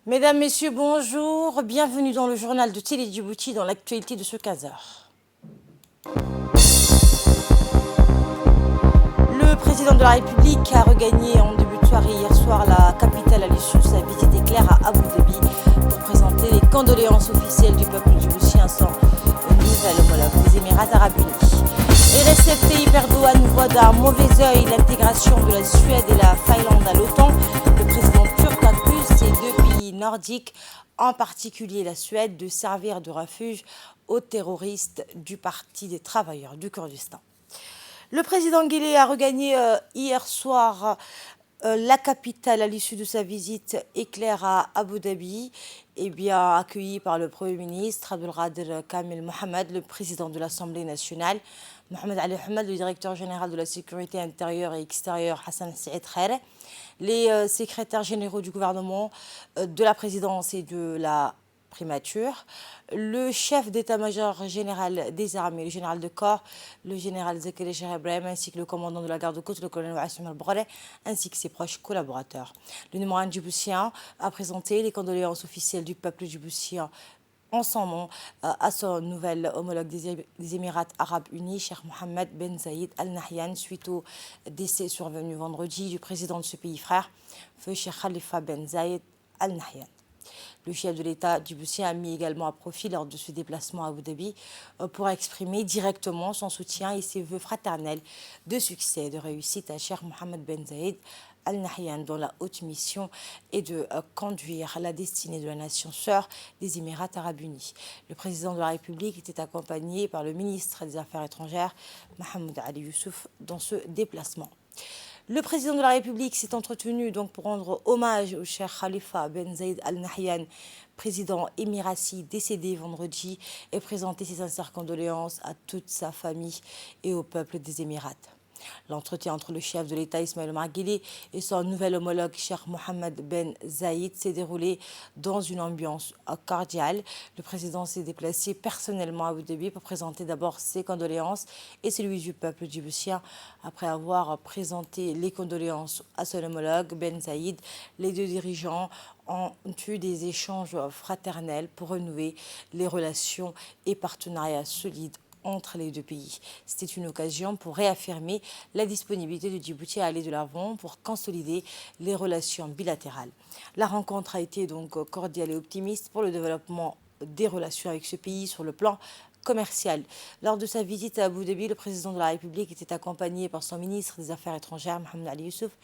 Mesdames, Messieurs, bonjour. Bienvenue dans le journal de Télé Djibouti dans l'actualité de ce 15h. Le président de la République a regagné en début de soirée hier soir la capitale à l'issue de sa visite éclair à Abu Dhabi pour présenter les condoléances officielles du peuple djiboutien sans nouvel homologue des Émirats arabes unis. Et Recep Tayyip Erdogan voit d'un mauvais œil l'intégration de la Suède et la Finlande à l'OTAN. Le président turc accuse ces deux pays nordiques, en particulier la Suède, de servir de refuge aux terroristes du Parti des travailleurs du Kurdistan. Le président Guelleh a regagné hier soir la capitale à l'issue de sa visite éclair à Abu Dhabi, et bien accueilli par le Premier ministre Abdelkader Kamel Mohamed, le président de l'Assemblée nationale, Mohamed Ali Ahmed, le directeur général de la sécurité intérieure et extérieure Hassan Saïd Khaire, les secrétaires généraux du gouvernement, de la présidence et de la primature, le chef d'état-major général des armées, le général de corps, le général Zakari Cheikh Ibrahim, ainsi que le commandant de la garde-côte, le colonel Wassim al-Bghali, ainsi que ses proches collaborateurs. Le numéro 1 djiboutien a présenté les condoléances officielles du peuple djiboutien en son nom à son nouvel homologue des Émirats arabes unis, Cheikh Mohammed Ben Zayed Al Nahyan, suite au décès survenu vendredi du président de ce pays frère, feu Cheikh Khalifa Ben Zayed Al Nahyan. Le chef de l'État djiboutien a mis également à profit lors de ce déplacement à Abu Dhabi pour exprimer directement son soutien et ses vœux fraternels de succès et de réussite à Cheikh Mohammed Ben Zayed Al Nahyan, dont la haute mission est de conduire la destinée de la nation sœur des Émirats arabes unis. Le président de la République était accompagné par le ministre des Affaires étrangères, Mohamed Ali Youssouf, dans ce déplacement. Le président de la République s'est entretenu donc pour rendre hommage au Cheikh Khalifa Ben Zayed Al Nahyan, président émirati décédé vendredi, et présenter ses sincères condoléances à toute sa famille et au peuple des Émirats. L'entretien entre le chef de l'État Ismaël Omar Guelleh et son nouvel homologue Cheikh Mohammed Ben Zayed s'est déroulé dans une ambiance cordiale. Le président s'est déplacé personnellement à Abu Dhabi pour présenter d'abord ses condoléances et celui du peuple djiboutien. Après avoir présenté les condoléances à son homologue Ben Zayed, les deux dirigeants ont eu des échanges fraternels pour renouer les relations et partenariats solides entre les deux pays. C'était une occasion pour réaffirmer la disponibilité de Djibouti à aller de l'avant pour consolider les relations bilatérales. La rencontre a été donc cordiale et optimiste pour le développement des relations avec ce pays sur le plan commercial. Lors de sa visite à Abu Dhabi, le président de la République était accompagné par son ministre des Affaires étrangères, Mohamed Ali Youssouf,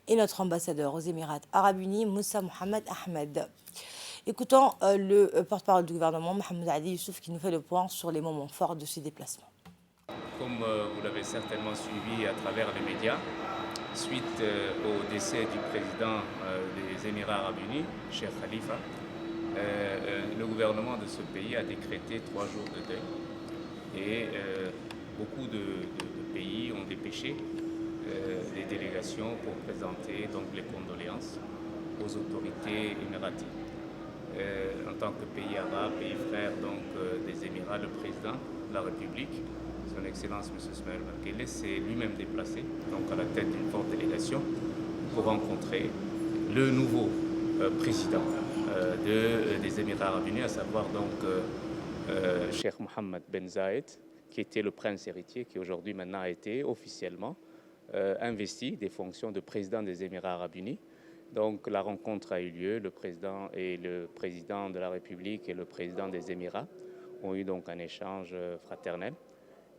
et notre ambassadeur aux Émirats arabes unis, Moussa Mohamed Ahmed. Écoutons le porte-parole du gouvernement, Mohamed Ali Youssouf, qui nous fait le point sur les moments forts de ces déplacements. Comme vous l'avez certainement suivi à travers les médias, suite au décès du président des Émirats arabes unis, Cheikh Khalifa, le gouvernement de ce pays a décrété 3 jours de deuil. Et beaucoup de pays ont dépêché des délégations pour présenter donc, les condoléances aux autorités émiraties. En tant que pays arabe, pays frère donc, des Émirats, le président de la République, son Excellence M. Ismaël Omar Guelleh, s'est lui-même déplacé donc, à la tête d'une forte délégation pour rencontrer le nouveau président des Émirats arabes unis, à savoir donc Cheikh Mohammed Ben Zayed, qui était le prince héritier, qui aujourd'hui maintenant a été officiellement investi des fonctions de président des Émirats arabes unis. Donc la rencontre a eu lieu, le président de la République et le président des Émirats ont eu donc un échange fraternel.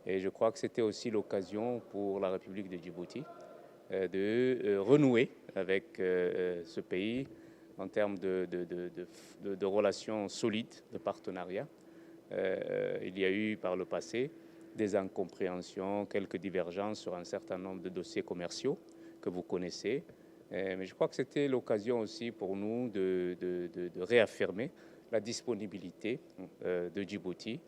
Et je crois que c'était aussi l'occasion pour la République de Djibouti de renouer avec ce pays en termes de relations solides, de partenariat. Il y a eu par le passé des incompréhensions, quelques divergences sur un certain nombre de dossiers commerciaux que vous connaissez. Mais je crois que c'était l'occasion aussi pour nous de réaffirmer la disponibilité de Djibouti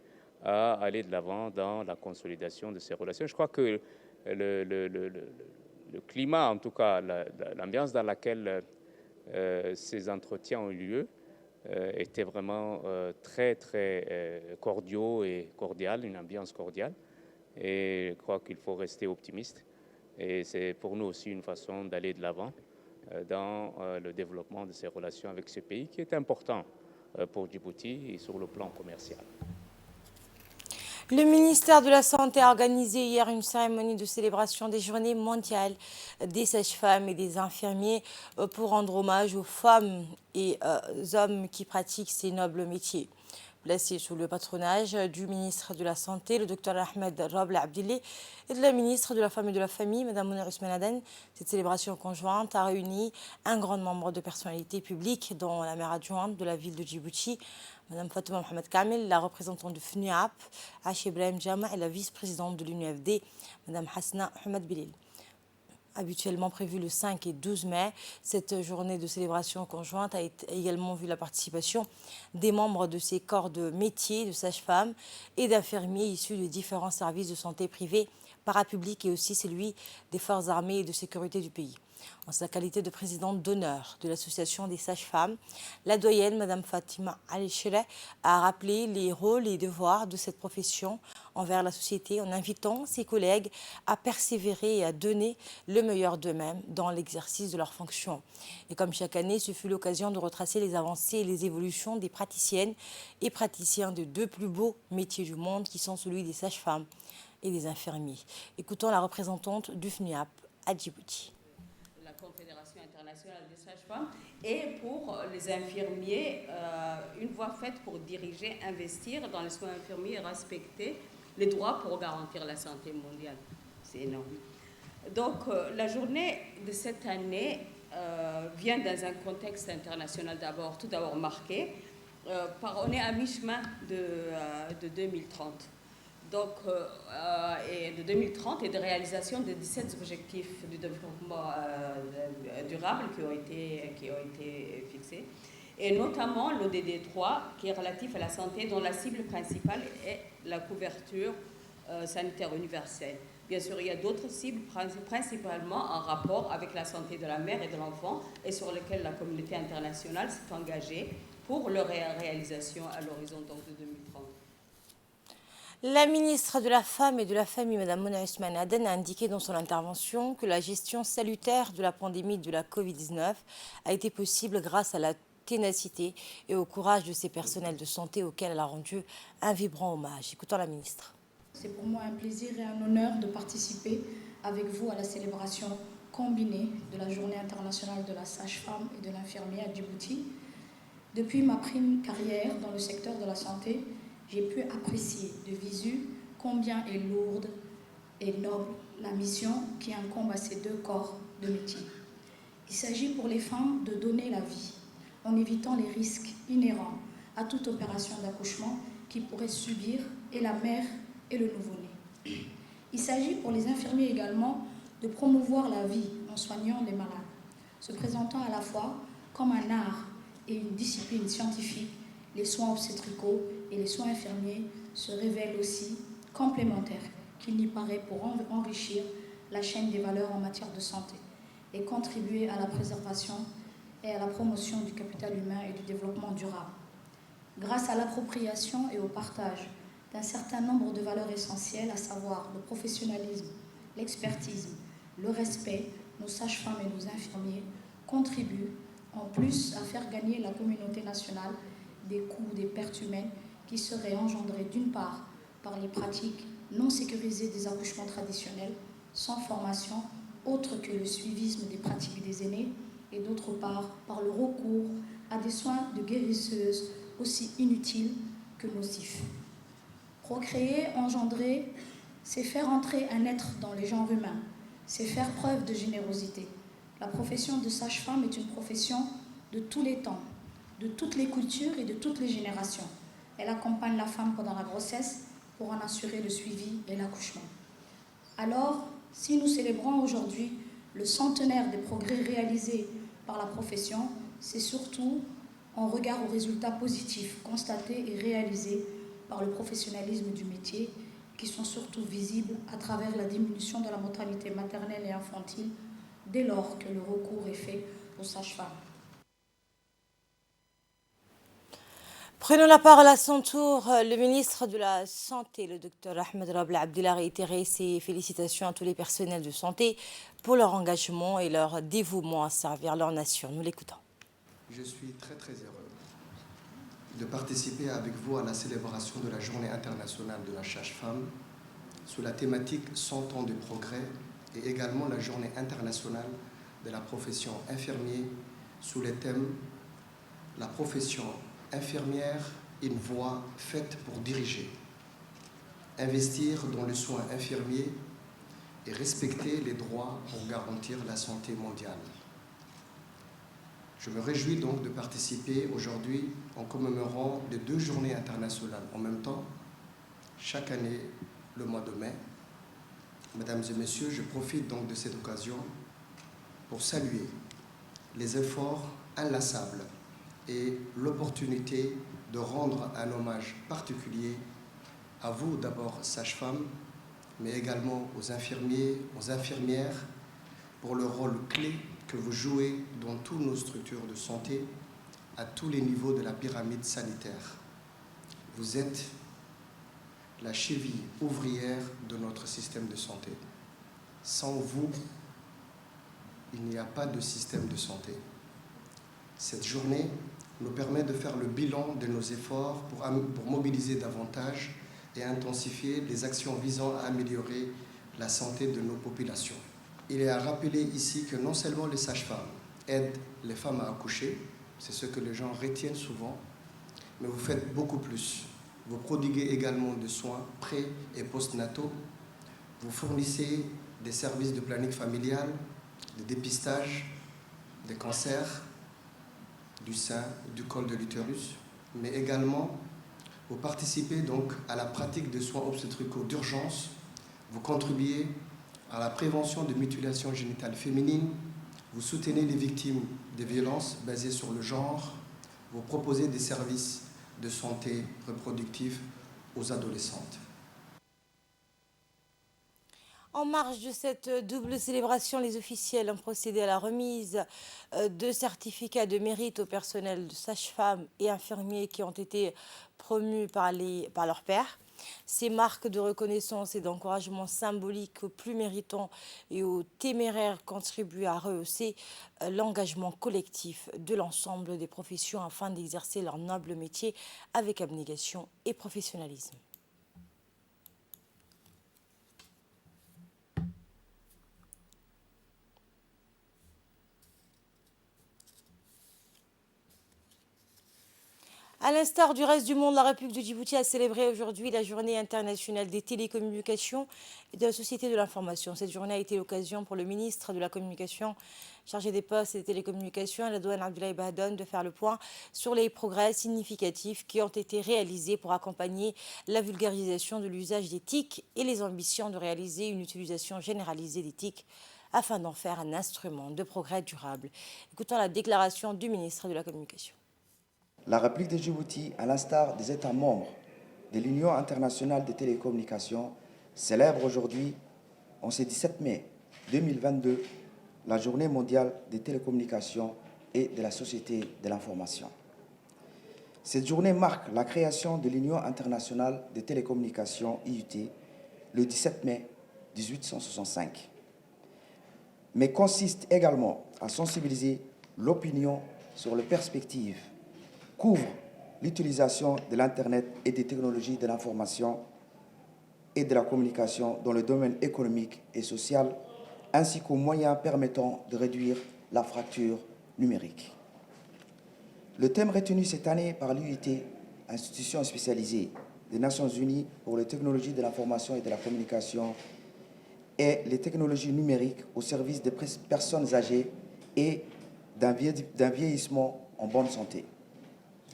à aller de l'avant dans la consolidation de ces relations. Je crois que le climat, en tout cas l'ambiance dans laquelle ces entretiens ont eu lieu, était vraiment très cordiaux et cordial, une ambiance cordiale. Et je crois qu'il faut rester optimiste. Et c'est pour nous aussi une façon d'aller de l'avant dans le développement de ces relations avec ce pays qui est important pour Djibouti et sur le plan commercial. Le ministère de la Santé a organisé hier une cérémonie de célébration des Journées mondiales des sages-femmes et des infirmiers pour rendre hommage aux femmes et hommes qui pratiquent ces nobles métiers. Placé sous le patronage du ministre de la Santé, le Dr Ahmed Rabla Abdili, et de la ministre de la Femme et de la Famille, Mme Mouna Ousmane Aden. Cette célébration conjointe a réuni un grand nombre de personnalités publiques, dont la maire adjointe de la ville de Djibouti, Mme Fatouma Mohamed Kamel, la représentante de FNUAP, H. Ibrahim Jama, et la vice-présidente de l'UNFD, Mme Hasna Ahmed Bilil. Habituellement prévue le 5 et 12 mai, cette journée de célébration conjointe a également vu la participation des membres de ces corps de métier, de sages-femmes et d'infirmiers issus de différents services de santé privés, parapublics et aussi celui des forces armées et de sécurité du pays. En sa qualité de présidente d'honneur de l'association des sages-femmes, la doyenne, Mme Fatima Al-Shireh, a rappelé les rôles et devoirs de cette profession envers la société en invitant ses collègues à persévérer et à donner le meilleur d'eux-mêmes dans l'exercice de leurs fonctions. Et comme chaque année, ce fut l'occasion de retracer les avancées et les évolutions des praticiennes et praticiens de deux plus beaux métiers du monde qui sont celui des sages-femmes et des infirmiers. Écoutons la représentante du FNUAP à Djibouti. La Confédération internationale des sages-femmes, et pour les infirmiers, une voie faite pour diriger, investir dans les soins infirmiers et respecter les droits pour garantir la santé mondiale. C'est énorme. Donc, la journée de cette année vient dans un contexte international tout d'abord marqué. On est à mi-chemin de 2030. Donc, et de 2030 et de réalisation des 17 objectifs du développement durable qui ont été fixés, et notamment l'ODD 3 qui est relatif à la santé, dont la cible principale est la couverture sanitaire universelle. Bien sûr, il y a d'autres cibles, principalement en rapport avec la santé de la mère et de l'enfant, et sur lesquelles la communauté internationale s'est engagée pour leur réalisation à l'horizon de 2030. La ministre de la Femme et de la Famille, Mme Mouna Ousmane Aden, a indiqué dans son intervention que la gestion salutaire de la pandémie de la Covid-19 a été possible grâce à la ténacité et au courage de ces personnels de santé auxquels elle a rendu un vibrant hommage. Écoutons la ministre. C'est pour moi un plaisir et un honneur de participer avec vous à la célébration combinée de la Journée internationale de la sage-femme et de l'infirmier à Djibouti. Depuis ma prime carrière dans le secteur de la santé, j'ai pu apprécier de visu combien est lourde et noble la mission qui incombe à ces deux corps de métier. Il s'agit pour les femmes de donner la vie en évitant les risques inhérents à toute opération d'accouchement qui pourrait subir et la mère et le nouveau-né. Il s'agit pour les infirmiers également de promouvoir la vie en soignant les malades, se présentant à la fois comme un art et une discipline scientifique. Les soins obstétricaux et les soins infirmiers se révèlent aussi complémentaires qu'il n'y paraît pour enrichir la chaîne des valeurs en matière de santé et contribuer à la préservation et à la promotion du capital humain et du développement durable. Grâce à l'appropriation et au partage d'un certain nombre de valeurs essentielles, à savoir le professionnalisme, l'expertise, le respect, nos sages-femmes et nos infirmiers contribuent en plus à faire gagner la communauté nationale des coûts, des pertes humaines qui seraient engendrées d'une part par les pratiques non sécurisées des accouchements traditionnels, sans formation autre que le suivisme des pratiques des aînés, et d'autre part par le recours à des soins de guérisseuses aussi inutiles que nocifs. Procréer, engendrer, c'est faire entrer un être dans les genres humains, c'est faire preuve de générosité. La profession de sage-femme est une profession de tous les temps, de toutes les cultures et de toutes les générations. Elle accompagne la femme pendant la grossesse pour en assurer le suivi et l'accouchement. Alors, si nous célébrons aujourd'hui le centenaire des progrès réalisés par la profession, c'est surtout en regard aux résultats positifs constatés et réalisés par le professionnalisme du métier, qui sont surtout visibles à travers la diminution de la mortalité maternelle et infantile dès lors que le recours est fait aux sages-femmes. Prenons la parole à son tour. Le ministre de la Santé, le Dr Ahmed Rabla Abdel, a réitéré ses félicitations à tous les personnels de santé pour leur engagement et leur dévouement à servir leur nation. Nous l'écoutons. Je suis très heureux de participer avec vous à la célébration de la Journée internationale de la sage-femme sous la thématique 100 ans de progrès et également la Journée internationale de la profession infirmier sous les thèmes la profession infirmière, une voie faite pour diriger, investir dans le soin infirmier et respecter les droits pour garantir la santé mondiale. Je me réjouis donc de participer aujourd'hui en commémorant les 2 journées internationales en même temps, chaque année le mois de mai. Mesdames et messieurs, je profite donc de cette occasion pour saluer les efforts inlassables et l'opportunité de rendre un hommage particulier à vous d'abord, sages-femmes, mais également aux infirmiers, aux infirmières, pour le rôle clé que vous jouez dans toutes nos structures de santé, à tous les niveaux de la pyramide sanitaire. Vous êtes la cheville ouvrière de notre système de santé. Sans vous, il n'y a pas de système de santé. Cette journée nous permet de faire le bilan de nos efforts pour mobiliser davantage et intensifier les actions visant à améliorer la santé de nos populations. Il est à rappeler ici que non seulement les sages-femmes aident les femmes à accoucher, c'est ce que les gens retiennent souvent, mais vous faites beaucoup plus. Vous prodiguez également des soins pré- et post-nataux, vous fournissez des services de planning familial, de dépistage des cancers, du sein, du col de l'utérus, mais également vous participez donc à la pratique des soins obstétricaux d'urgence, vous contribuez à la prévention de mutilations génitales féminines, vous soutenez les victimes des violences basées sur le genre, vous proposez des services de santé reproductive aux adolescentes. En marge de cette double célébration, les officiels ont procédé à la remise de certificats de mérite au personnel de sages-femmes et infirmiers qui ont été promus par leurs pairs. Ces marques de reconnaissance et d'encouragement symboliques aux plus méritants et aux téméraires contribuent à rehausser l'engagement collectif de l'ensemble des professions afin d'exercer leur noble métier avec abnégation et professionnalisme. À l'instar du reste du monde, la République de Djibouti a célébré aujourd'hui la journée internationale des télécommunications et de la société de l'information. Cette journée a été l'occasion pour le ministre de la Communication, chargé des postes et des télécommunications, Aladouane Abdoulaye Bahadone, de faire le point sur les progrès significatifs qui ont été réalisés pour accompagner la vulgarisation de l'usage des TIC et les ambitions de réaliser une utilisation généralisée des TIC afin d'en faire un instrument de progrès durable. Écoutons la déclaration du ministre de la Communication. La République de Djibouti, à l'instar des États membres de l'Union internationale des télécommunications, célèbre aujourd'hui, en ce 17 mai 2022, la Journée mondiale des télécommunications et de la société de l'information. Cette journée marque la création de l'Union internationale des télécommunications, IUT, le 17 mai 1865, mais consiste également à sensibiliser l'opinion sur les perspectives couvre l'utilisation de l'Internet et des technologies de l'information et de la communication dans le domaine économique et social, ainsi qu'aux moyens permettant de réduire la fracture numérique. Le thème retenu cette année par l'IUT, institution spécialisée des Nations Unies pour les technologies de l'information et de la communication, est les technologies numériques au service des personnes âgées et d'un vieillissement en bonne santé.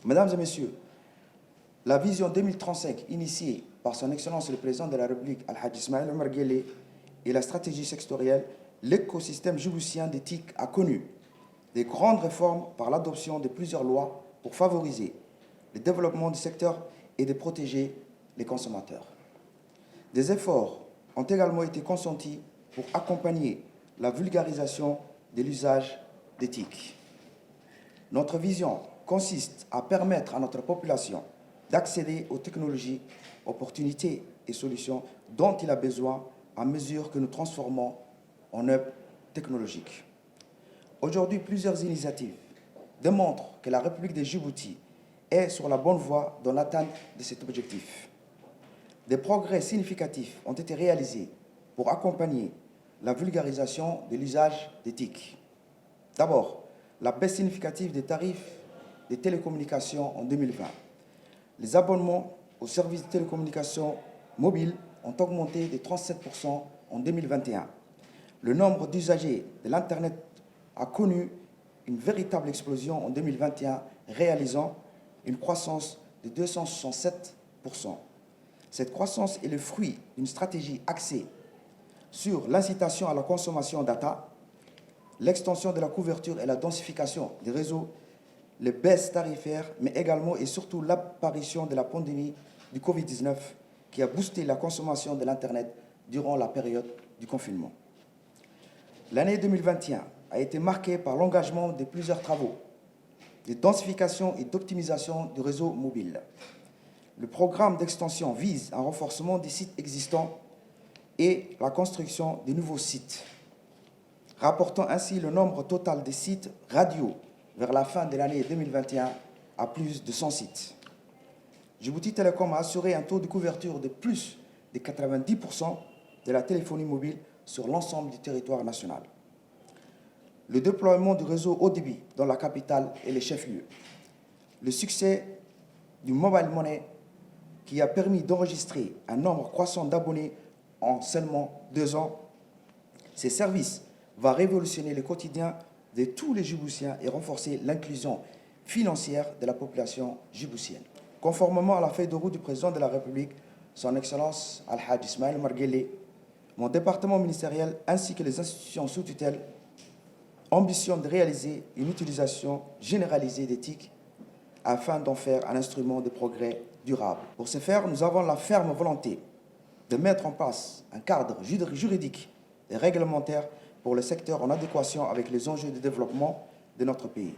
Mesdames et messieurs, la vision 2035 initiée par son Excellence le Président de la République, Al-Hajj Ismaël Omar Guelleh, et la stratégie sectorielle, l'écosystème djiboutien des TIC a connu des grandes réformes par l'adoption de plusieurs lois pour favoriser le développement du secteur et de protéger les consommateurs. Des efforts ont également été consentis pour accompagner la vulgarisation de l'usage des TIC. Notre vision consiste à permettre à notre population d'accéder aux technologies, opportunités et solutions dont il a besoin à mesure que nous transformons en hub technologique. Aujourd'hui, plusieurs initiatives démontrent que la République de Djibouti est sur la bonne voie dans l'atteinte de cet objectif. Des progrès significatifs ont été réalisés pour accompagner la vulgarisation de l'usage des TIC. D'abord, la baisse significative des tarifs des télécommunications en 2020. Les abonnements aux services de télécommunications mobiles ont augmenté de 37% en 2021. Le nombre d'usagers de l'Internet a connu une véritable explosion en 2021, réalisant une croissance de 267%. Cette croissance est le fruit d'une stratégie axée sur l'incitation à la consommation data, l'extension de la couverture et la densification des réseaux, les baisses tarifaires, mais également et surtout l'apparition de la pandémie du Covid-19 qui a boosté la consommation de l'Internet durant la période du confinement. L'année 2021 a été marquée par l'engagement de plusieurs travaux de densification et d'optimisation du réseau mobile. Le programme d'extension vise un renforcement des sites existants et la construction de nouveaux sites, rapportant ainsi le nombre total des sites radio vers la fin de l'année 2021 à plus de 100 sites. Djibouti Telecom a assuré un taux de couverture de plus de 90% de la téléphonie mobile sur l'ensemble du territoire national. Le déploiement du réseau haut débit dans la capitale et les chefs-lieux. Le succès du mobile money qui a permis d'enregistrer un nombre croissant d'abonnés en seulement 2 ans. Ces services vont révolutionner le quotidien de tous les Djiboutiens et renforcer l'inclusion financière de la population djiboutienne. Conformément à la feuille de route du président de la République, son Excellence Al-Hajj Ismaël Marguelé, mon département ministériel ainsi que les institutions sous tutelle ambitionnent de réaliser une utilisation généralisée des TIC afin d'en faire un instrument de progrès durable. Pour ce faire, nous avons la ferme volonté de mettre en place un cadre juridique et réglementaire pour le secteur en adéquation avec les enjeux de développement de notre pays,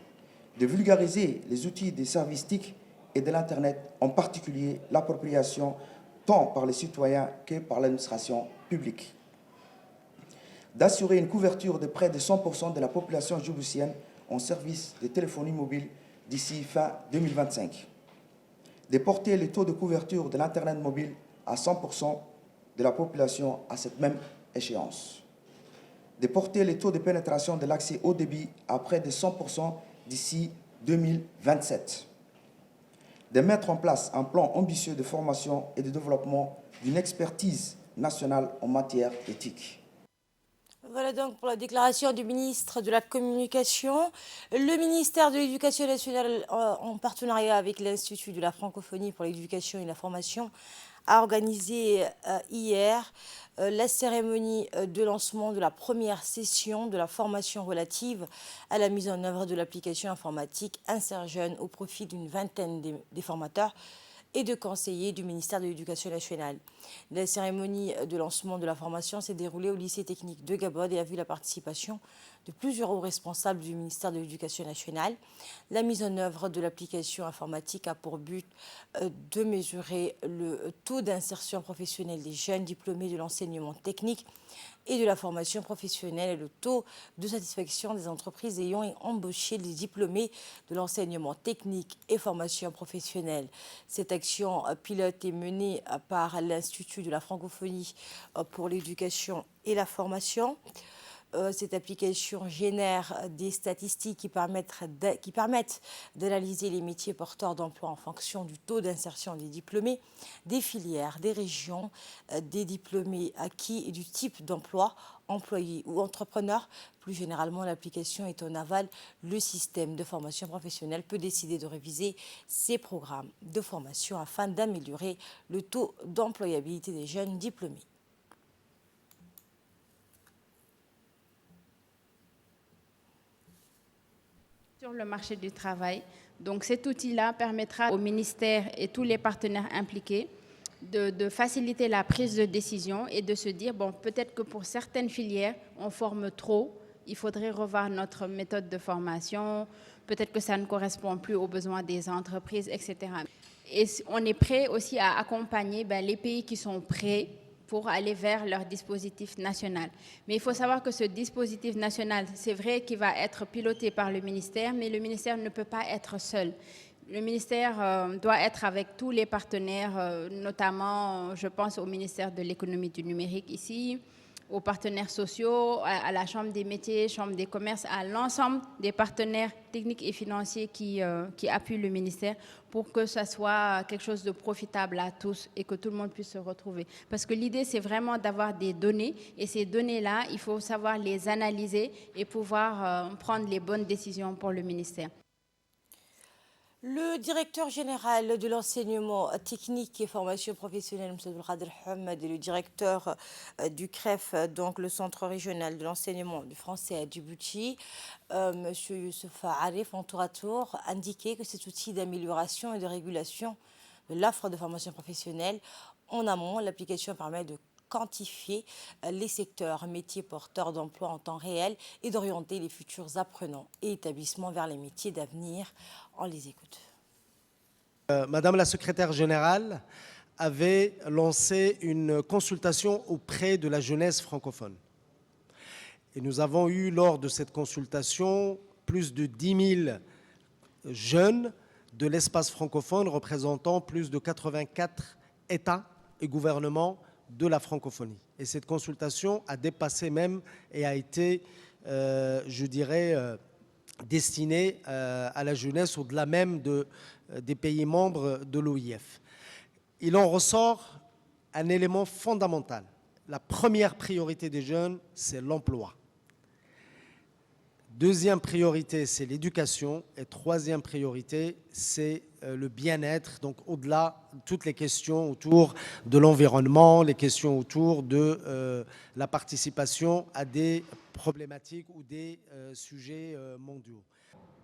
de vulgariser les outils des services TIC et de l'Internet, en particulier l'appropriation tant par les citoyens que par l'administration publique, d'assurer une couverture de près de 100% de la population djiboutienne en service de téléphonie mobile d'ici fin 2025, de porter le taux de couverture de l'Internet mobile à 100% de la population à cette même échéance, de porter le taux de pénétration de l'accès haut débit à près de 100% d'ici 2027, de mettre en place un plan ambitieux de formation et de développement d'une expertise nationale en matière d'éthique. Voilà donc pour la déclaration du ministre de la Communication. Le ministère de l'Éducation nationale, en partenariat avec l'Institut de la francophonie pour l'éducation et la formation, a organisé hier la cérémonie de lancement de la première session de la formation relative à la mise en œuvre de l'application informatique Insert Jeune au profit d'une vingtaine des formateurs et de conseillers du ministère de l'Éducation nationale. La cérémonie de lancement de la formation s'est déroulée au lycée technique de Gabon et a vu la participation de plusieurs hauts responsables du ministère de l'Éducation nationale. La mise en œuvre de l'application informatique a pour but de mesurer le taux d'insertion professionnelle des jeunes diplômés de l'enseignement technique et de la formation professionnelle et le taux de satisfaction des entreprises ayant embauché les diplômés de l'enseignement technique et formation professionnelle. Cette action pilote est menée par l'Institut de la francophonie pour l'éducation et la formation. Cette application génère des statistiques qui permettent d'analyser les métiers porteurs d'emploi en fonction du taux d'insertion des diplômés, des filières, des régions, des diplômés acquis et du type d'emploi, employé ou entrepreneur. Plus généralement, l'application est en aval. Le système de formation professionnelle peut décider de réviser ses programmes de formation afin d'améliorer le taux d'employabilité des jeunes diplômés. Sur le marché du travail. Donc cet outil-là permettra au ministère et tous les partenaires impliqués de faciliter la prise de décision et de se dire, bon, peut-être que pour certaines filières, on forme trop il faudrait revoir notre méthode de formation, peut-être que ça ne correspond plus aux besoins des entreprises, etc. Et on est prêt aussi à accompagner les pays qui sont prêts pour aller vers leur dispositif national. Mais il faut savoir que ce dispositif national, c'est vrai qu'il va être piloté par le ministère, mais le ministère ne peut pas être seul. Le ministère doit être avec tous les partenaires, notamment, je pense au ministère de l'économie du numérique ici, aux partenaires sociaux, à la Chambre des métiers, Chambre des commerces, à l'ensemble des partenaires techniques et financiers qui appuient le ministère pour que ça soit quelque chose de profitable à tous et que tout le monde puisse se retrouver. Parce que l'idée, c'est vraiment d'avoir des données et ces données-là, il faut savoir les analyser et pouvoir prendre les bonnes décisions pour le ministère. Le directeur général de l'enseignement technique et formation professionnelle, M. Abdelkader Hamad, et le directeur du CREF, donc le centre régional de l'enseignement du français à Djibouti, M. Youssef Arif, en tour à tour, indiqué que cet outil d'amélioration et de régulation de l'offre de formation professionnelle, en amont, l'application permet de quantifier les secteurs métiers porteurs d'emploi en temps réel et d'orienter les futurs apprenants et établissements vers les métiers d'avenir. On les écoute. Madame la secrétaire générale avait lancé une consultation auprès de la jeunesse francophone. Et nous avons eu lors de cette consultation plus de 10 000 jeunes de l'espace francophone représentant plus de 84 États et gouvernements de la francophonie. Et cette consultation a dépassé même et a été, je dirais, destinée à la jeunesse au-delà même des pays membres de l'OIF. Il en ressort un élément fondamental. La première priorité des jeunes, c'est l'emploi. Deuxième priorité, c'est l'éducation. Et troisième priorité, c'est le bien-être. Donc, au-delà, toutes les questions autour de l'environnement, les questions autour de la participation à des problématiques ou des sujets mondiaux.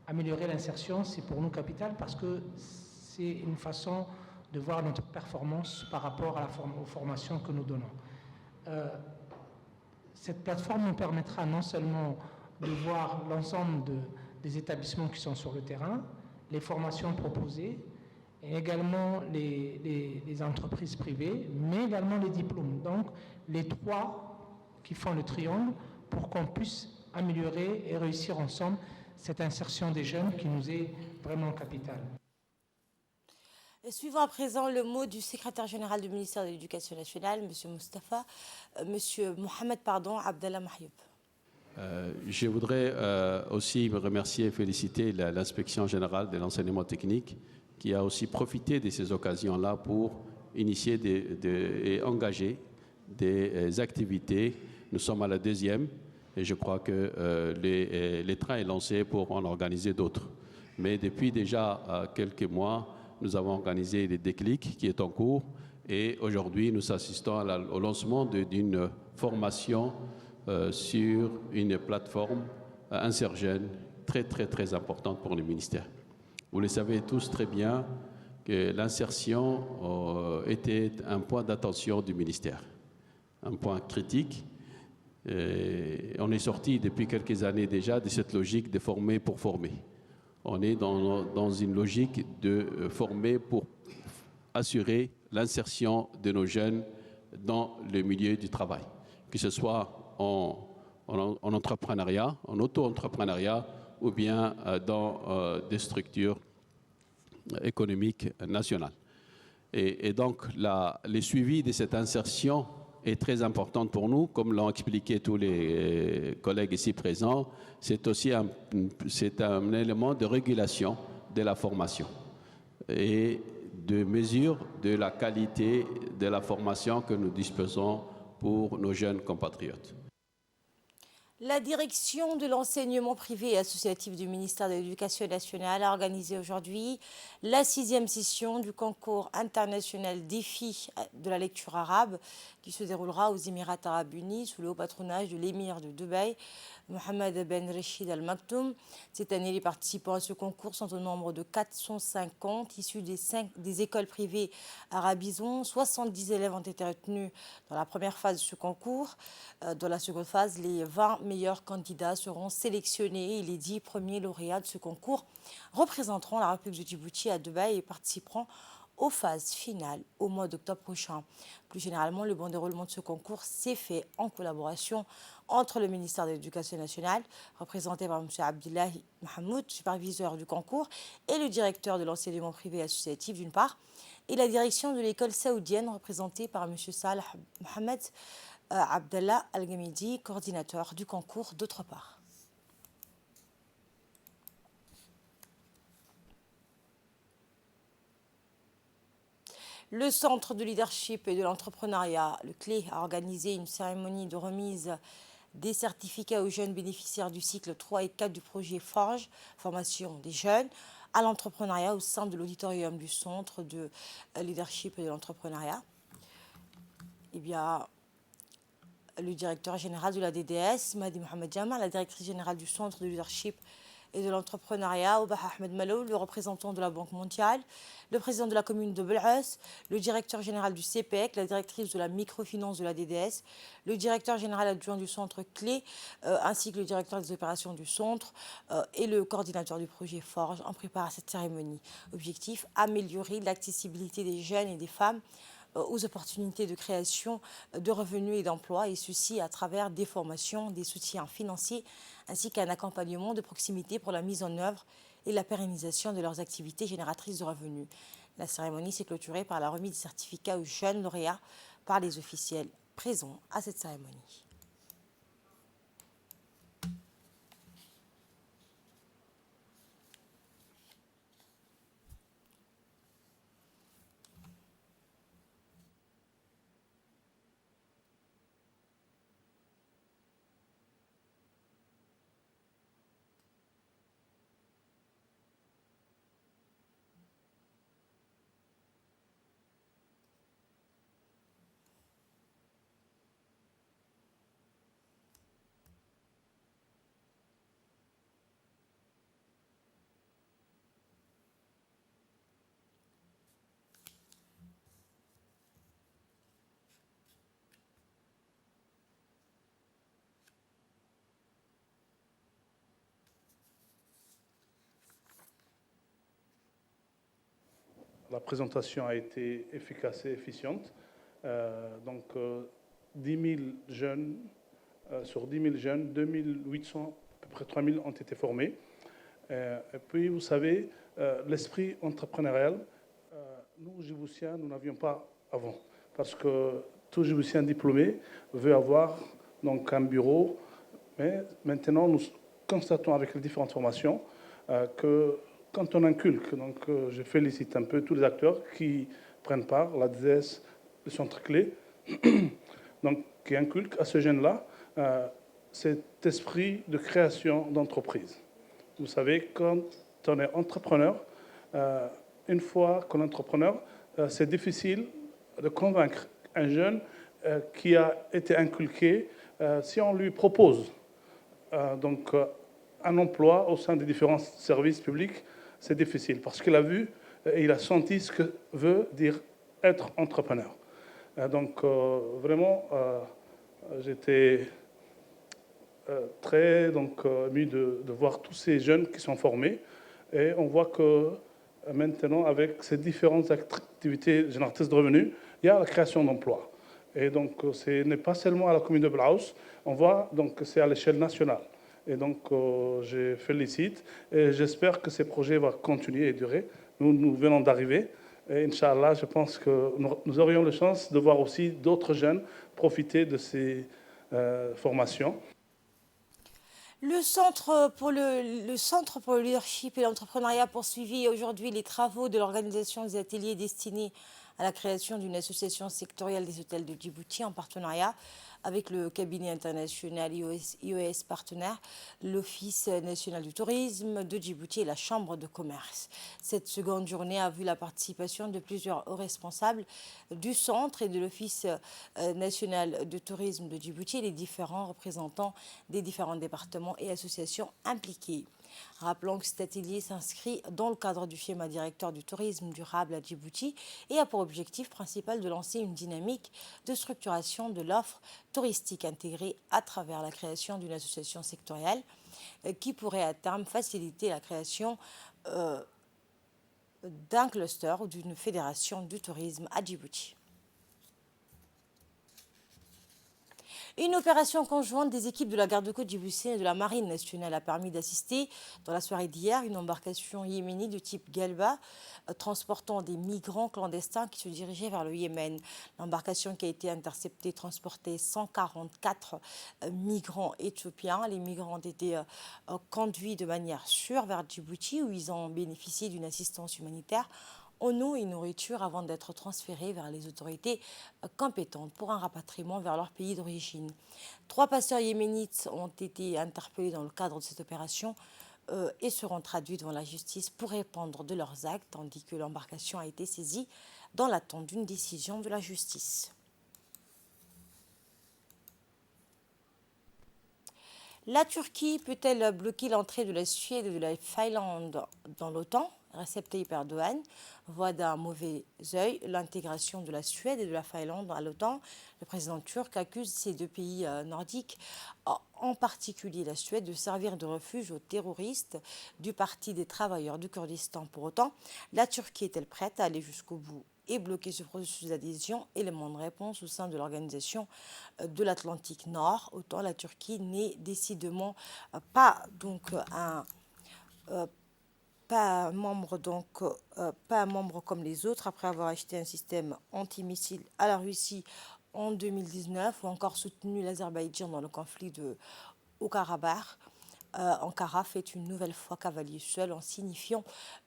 Améliorer l'insertion, c'est pour nous capital parce que c'est une façon de voir notre performance par rapport aux formations que nous donnons. Cette plateforme nous permettra non seulement de voir l'ensemble des établissements qui sont sur le terrain, les formations proposées, et également les entreprises privées, mais également les diplômes. Donc, les trois qui font le triangle pour qu'on puisse améliorer et réussir ensemble cette insertion des jeunes qui nous est vraiment capitale. Suivons à présent le mot du secrétaire général du ministère de l'Éducation nationale, M. Mohamed Abdallah Mahyoub. Je voudrais aussi me remercier et féliciter l'inspection générale de l'enseignement technique qui a aussi profité de ces occasions-là pour initier et engager des activités. Nous sommes à la deuxième et je crois que les trains est lancé pour en organiser d'autres. Mais depuis déjà quelques mois, nous avons organisé les déclics qui est en cours et aujourd'hui nous assistons au lancement d'une formation sur une plateforme Insergène très importante pour le ministère. Vous le savez tous très bien que l'insertion était un point d'attention du ministère, un point critique. On est sorti depuis quelques années déjà de cette logique de former pour former. On est dans une logique de former pour assurer l'insertion de nos jeunes dans le milieu du travail, que ce soit en entrepreneuriat, en auto-entrepreneuriat ou bien dans des structures économiques nationales. Et donc, le suivi de cette insertion est très important pour nous, comme l'ont expliqué tous les collègues ici présents. C'est aussi un élément de régulation de la formation et de mesure de la qualité de la formation que nous disposons pour nos jeunes compatriotes. La direction de l'enseignement privé et associatif du ministère de l'Éducation nationale a organisé aujourd'hui la 6e session du concours international défi de la lecture arabe qui se déroulera aux Émirats arabes unis sous le haut patronage de l'émir de Dubaï, Mohamed Ben Rachid Al Maktoum. Cette année, les participants à ce concours sont au nombre de 450 issus des écoles privées Arabison. 70 élèves ont été retenus dans la première phase de ce concours. Dans la seconde phase, les 20 meilleurs candidats seront sélectionnés et les 10 premiers lauréats de ce concours représenteront la République de Djibouti à Dubaï et participeront aux phases finales au mois d'octobre prochain. Plus généralement, le bon déroulement de ce concours s'est fait en collaboration entre le ministère de l'Éducation nationale, représenté par M. Abdullahi Mahmoud, superviseur du concours, et le directeur de l'enseignement privé associatif d'une part, et la direction de l'école saoudienne, représentée par M. Salah Mohamed Abdallah Al-Gamidi, coordinateur du concours d'autre part. Le Centre de leadership et de l'entrepreneuriat, le CLE, a organisé une cérémonie de remise des certificats aux jeunes bénéficiaires du cycle 3 et 4 du projet Forge, formation des jeunes à l'entrepreneuriat au sein de l'auditorium du Centre de leadership et de l'entrepreneuriat. Eh bien, le directeur général de la DDS, Mahdi Mohamed Jama, la directrice générale du Centre de leadership et de l'entrepreneuriat, Oubah Ahmed Malou, le représentant de la Banque mondiale, le président de la commune de Belhas, le directeur général du CPEC, la directrice de la microfinance de la DDS, le directeur général adjoint du centre Clé, ainsi que le directeur des opérations du centre et le coordinateur du projet Forge en préparent cette cérémonie. Objectif, améliorer l'accessibilité des jeunes et des femmes aux opportunités de création de revenus et d'emplois, et ceci à travers des formations, des soutiens financiers, ainsi qu'un accompagnement de proximité pour la mise en œuvre et la pérennisation de leurs activités génératrices de revenus. La cérémonie s'est clôturée par la remise des certificats aux jeunes lauréats par les officiels présents à cette cérémonie. La présentation a été efficace et efficiente. 10 000 jeunes, sur 10 000 jeunes, 2 800, à peu près 3 000 ont été formés. Et puis, vous savez, l'esprit entrepreneurial, nous, Djiboutiens, nous n'avions pas avant. Parce que tout Djiboutien diplômé veut avoir donc, un bureau. Mais maintenant, nous constatons avec les différentes formations que quand on inculque, donc je félicite un peu tous les acteurs qui prennent part, la DDS, le centre Clé, donc qui inculquent à ce jeune-là cet esprit de création d'entreprise. Vous savez, quand on est entrepreneur, une fois qu'on est entrepreneur, c'est difficile de convaincre un jeune qui a été inculqué si on lui propose un emploi au sein des différents services publics. C'est difficile parce qu'il a vu et il a senti ce que veut dire être entrepreneur. Vraiment, j'étais très ému de voir tous ces jeunes qui sont formés. Et on voit que maintenant, avec ces différentes activités génératrices de revenus, il y a la création d'emplois. Et donc, ce n'est pas seulement à la commune de Belhas, on voit que c'est à l'échelle nationale. Et donc, je félicite et j'espère que ces projets vont continuer et durer. Nous venons d'arriver et Inch'Allah, je pense que nous aurions la chance de voir aussi d'autres jeunes profiter de ces formations. Le Centre pour le leadership et l'entrepreneuriat poursuivit aujourd'hui les travaux de l'organisation des ateliers destinés à la création d'une association sectorielle des hôtels de Djibouti en partenariat avec le cabinet international IOS Partenaire, l'Office national du tourisme de Djibouti et la Chambre de commerce. Cette seconde journée a vu la participation de plusieurs hauts responsables du centre et de l'Office national de tourisme de Djibouti et les différents représentants des différents départements et associations impliquées. Rappelons que cet atelier s'inscrit dans le cadre du schéma directeur du tourisme durable à Djibouti et a pour objectif principal de lancer une dynamique de structuration de l'offre touristique intégrée à travers la création d'une association sectorielle qui pourrait à terme faciliter la création d'un cluster ou d'une fédération du tourisme à Djibouti. Une opération conjointe des équipes de la garde-côte djiboutienne et de la marine nationale a permis d'assister, dans la soirée d'hier, une embarcation yéménite de type Galba, transportant des migrants clandestins qui se dirigeaient vers le Yémen. L'embarcation qui a été interceptée transportait 144 migrants éthiopiens. Les migrants ont été conduits de manière sûre vers Djibouti, où ils ont bénéficié d'une assistance humanitaire en eau et nourriture avant d'être transférés vers les autorités compétentes pour un rapatriement vers leur pays d'origine. 3 passeurs yéménites ont été interpellés dans le cadre de cette opération et seront traduits devant la justice pour répondre de leurs actes, tandis que l'embarcation a été saisie dans l'attente d'une décision de la justice. La Turquie peut-elle bloquer l'entrée de la Suède et de la Finlande dans l'OTAN ? Recep Tayyip Erdogan voit d'un mauvais œil l'intégration de la Suède et de la Finlande à l'OTAN. Le président turc accuse ces 2 pays nordiques, en particulier la Suède, de servir de refuge aux terroristes du Parti des travailleurs du Kurdistan. Pour autant, la Turquie est-elle prête à aller jusqu'au bout et bloquer ce processus d'adhésion? Élément de réponse au sein de l'organisation de l'Atlantique Nord. Autant la Turquie n'est décidément pas un membre comme les autres, après avoir acheté un système antimissile à la Russie en 2019 ou encore soutenu l'Azerbaïdjan dans le conflit de Haut-Karabakh. Ankara fait une nouvelle fois cavalier seul en signifiant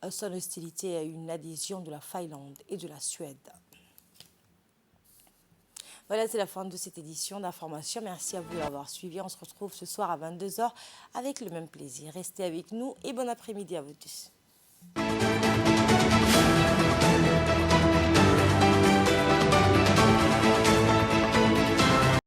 son hostilité à une adhésion de la Finlande et de la Suède. Voilà, c'est la fin de cette édition d'information. Merci à vous d'avoir suivi. On se retrouve ce soir à 22h avec le même plaisir. Restez avec nous et bon après-midi à vous tous.